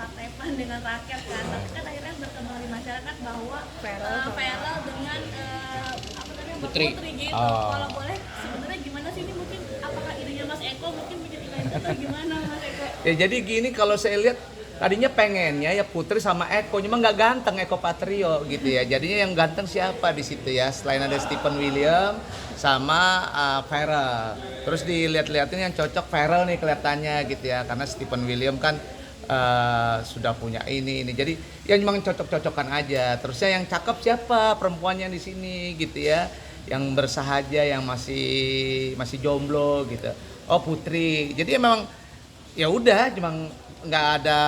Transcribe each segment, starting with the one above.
Partai PAN dengan rakyat kan, tapi kan akhirnya berkembang di masyarakat bahwa Ferel dengan apa namanya Mbak Putri. Putri gitu. Oh. Kalau boleh sebenarnya gimana sih ini, mungkin apakah idenya Mas Eko mungkin bikin iklan itu atau gimana Mas Eko? Ya jadi gini, kalau saya lihat tadinya pengennya ya Putri sama Eko, cuma nggak ganteng Eko Patrio gitu ya. Jadinya yang ganteng siapa di situ ya? Selain ada Stephen William sama Ferel. Terus dilihat-lihatin yang cocok Ferel nih kelihatannya gitu ya, karena Stephen William kan sudah punya ini. Jadi ya memang cocok-cocokan aja. Terusnya yang cakep siapa perempuannya di sini gitu ya? Yang bersahaja, yang masih jomblo gitu. Oh Putri. Jadi memang ya udah, cuma nggak ada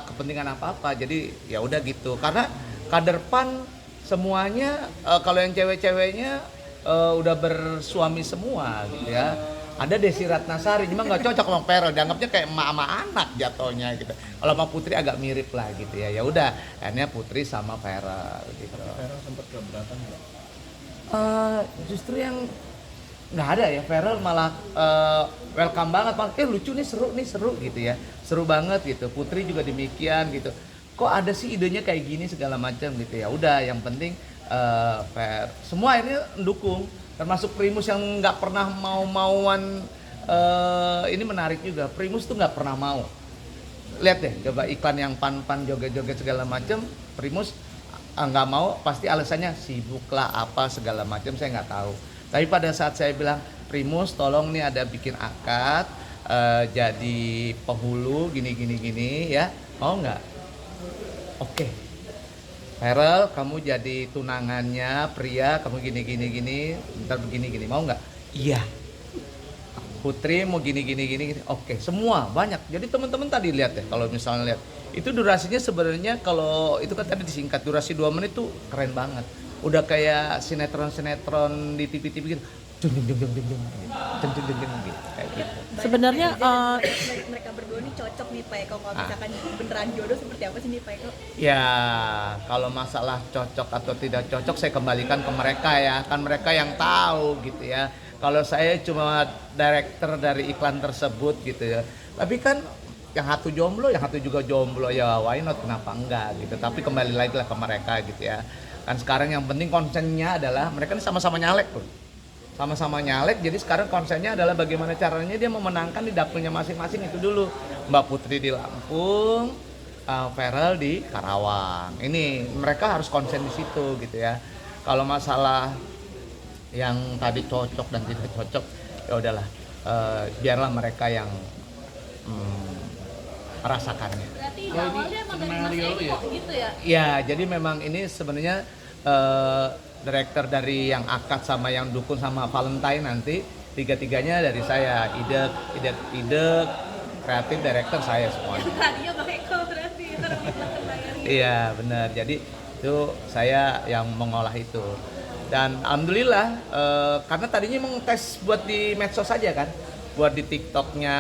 kepentingan apa-apa, jadi ya udah gitu. Karena kader PAN semuanya kalau yang cewek-ceweknya udah bersuami semua gitu ya. Ada Desi Ratnasari, cuma nggak cocok sama Ferel, dianggapnya kayak emak sama anak jatuhnya gitu. Kalau sama Putri agak mirip lah gitu ya. Ya udah, akhirnya Putri sama Ferel gitu. Ferel sempat keberatan nggak? Justru yang nggak ada ya, Ferel malah welcome banget, lucu nih, seru gitu ya, seru banget gitu. Putri juga demikian gitu, kok ada sih idenya kayak gini segala macam gitu. Ya udah, yang penting semua akhirnya mendukung, termasuk Primus yang nggak pernah mau-mauan. Ini menarik juga, Primus tuh nggak pernah mau. Lihat deh, coba iklan yang pan-pan joget-joget segala macam, Primus nggak mau, pasti alasannya sibuk lah apa segala macam, saya nggak tahu. Tapi pada saat saya bilang, Primus tolong nih ada bikin akad jadi penghulu gini ya, mau nggak? Oke. Ferel, kamu jadi tunangannya pria, kamu gini, ntar begini, mau nggak? Iya. Putri mau gini. Oke, semua banyak. Jadi teman-teman tadi lihat ya, kalau misalnya lihat itu durasinya sebenarnya, kalau itu kan tadi disingkat durasi 2 menit tuh keren banget. Udah kayak sinetron di TV-TV gitu. Dung gitu. Kayak gitu. Sebenarnya Mereka berdua nih cocok nih Pak Eko, kalau misalkan beneran jodoh seperti apa sih nih Pak Eko? Ya, kalau masalah cocok atau tidak cocok saya kembalikan ke mereka ya, kan mereka yang tahu gitu ya. Kalau saya cuma director dari iklan tersebut gitu ya. Tapi kan yang satu jomblo, yang satu juga jomblo, ya why not, kenapa enggak gitu. Tapi kembali lagi lah ke mereka gitu ya. Kan sekarang yang penting konsennya adalah mereka ini sama-sama nyalek tuh. Sama-sama nyalek, jadi sekarang konsennya adalah bagaimana caranya dia memenangkan di dapilnya masing-masing itu dulu. Mbak Putri di Lampung, Ferel di Karawang. Ini mereka harus konsen di situ gitu ya. Kalau masalah yang tadi cocok dan tidak cocok, ya udahlah, biarlah mereka yang merasakannya. Berarti awalnya emang dari Mas Eko gitu ya? Ya, jadi memang ini sebenarnya director dari yang akad sama yang dukun sama Valentine nanti, tiga-tiganya dari saya. Ide kreatif director saya semuanya. Radio Bang Eko berarti Iya benar, jadi itu saya yang mengolah itu. Dan alhamdulillah karena tadinya emang tes buat di medsos saja kan, buat di TikToknya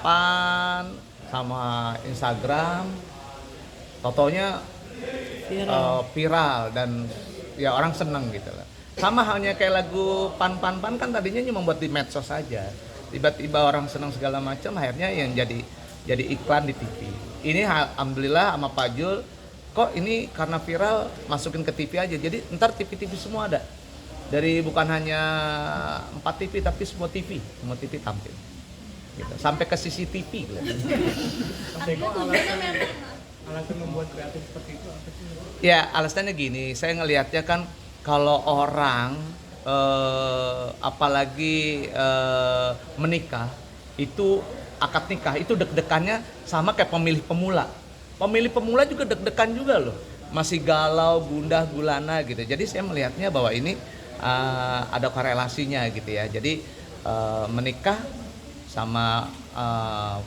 PAN sama Instagram, totonya viral dan ya orang seneng gitu lah. Sama halnya kayak lagu pan kan tadinya cuma buat di medsos saja, tiba-tiba orang seneng segala macam, akhirnya yang jadi iklan di TV. Ini alhamdulillah sama Pak Jul, kok ini karena viral masukin ke TV aja, jadi ntar TV semua ada, dari bukan hanya 4 TV tapi semua TV tampil gitu. Sampai ke CCTV gitu. Alasan membuat kreatif seperti itu apa sih? Ya alasannya gini, saya ngelihatnya kan kalau orang apalagi menikah, itu akad nikah itu deg-degannya sama kayak pemilih pemula. Pemilih pemula juga deg-degan juga loh, masih galau, gundah, gulana gitu. Jadi saya melihatnya bahwa ini ada korelasinya gitu ya. Jadi menikah sama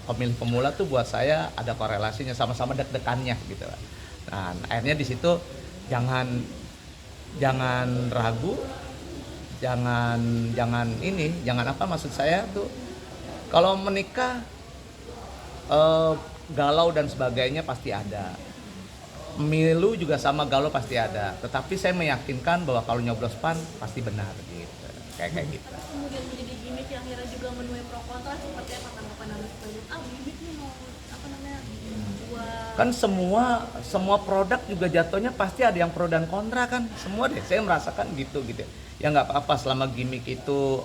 pemilih pemula tuh buat saya ada korelasinya, sama-sama deg-degannya gitu. Nah, akhirnya di situ jangan ragu, jangan apa maksud saya tuh, kalau menikah galau dan sebagainya pasti ada. Pemilu juga sama galau pasti ada. Tetapi saya meyakinkan bahwa kalau nyoblos PAN pasti benar gitu. Kayak gitu. Kemudian menjadi gimmick yang akhirnya juga menuai pro kontra, seperti apa tanggapan Anda sebagai bibit nih mau apa namanya dijual kan semua produk juga jatuhnya pasti ada yang pro dan kontra kan, semua deh saya merasakan gitu ya nggak apa-apa selama gimmick itu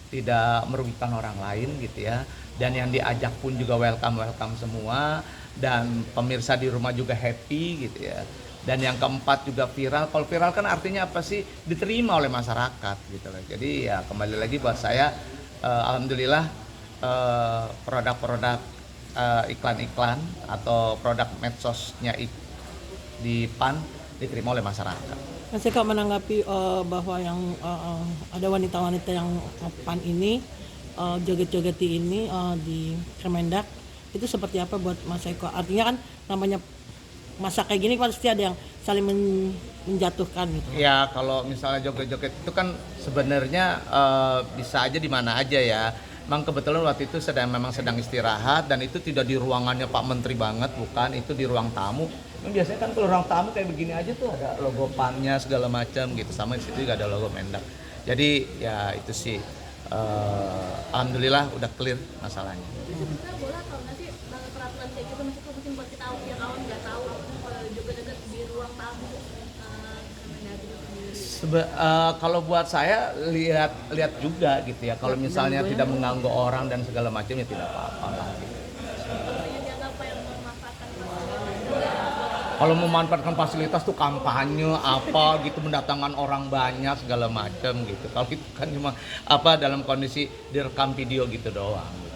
tidak merugikan orang lain gitu ya, dan yang diajak pun juga welcome semua, dan pemirsa di rumah juga happy gitu ya. Dan yang keempat juga viral. Kalau viral kan artinya apa sih? Diterima oleh masyarakat gitu loh. Jadi ya kembali lagi buat saya alhamdulillah produk-produk iklan-iklan atau produk medsosnya di PAN diterima oleh masyarakat. Mas Eka menanggapi bahwa yang ada wanita-wanita yang PAN ini joget-jogeti ini di Kemendak, itu seperti apa buat Mas Eko? Artinya kan namanya masa kayak gini pasti ada yang saling menjatuhkan gitu. Ya kalau misalnya joget-joget itu kan sebenarnya bisa aja di mana aja ya. Memang kebetulan waktu itu memang sedang istirahat, dan itu tidak di ruangannya Pak Menteri banget, bukan, itu di ruang tamu. Biasanya kan kalau ruang tamu kayak begini aja tuh ada logo PAN-nya segala macam gitu, sama di situ juga ada logo Mendak. Jadi ya itu sih alhamdulillah udah clear masalahnya. Sebenarnya boleh atau nggak sih peraturan kayak gitu, mungkin buat kita yang awam nggak tahu joget-joget di ruang tamu Kemendagri sendiri. Kalau buat saya lihat juga gitu ya, kalau misalnya tidak mengganggu orang dan segala macam ya tidak apa-apa lah gitu. Yang dianggap yang memanfaatkan Kalau memanfaatkan fasilitas tuh kampanye apa gitu, mendatangkan orang banyak segala macam gitu. Kalau itu kan cuma dalam kondisi direkam video gitu doang.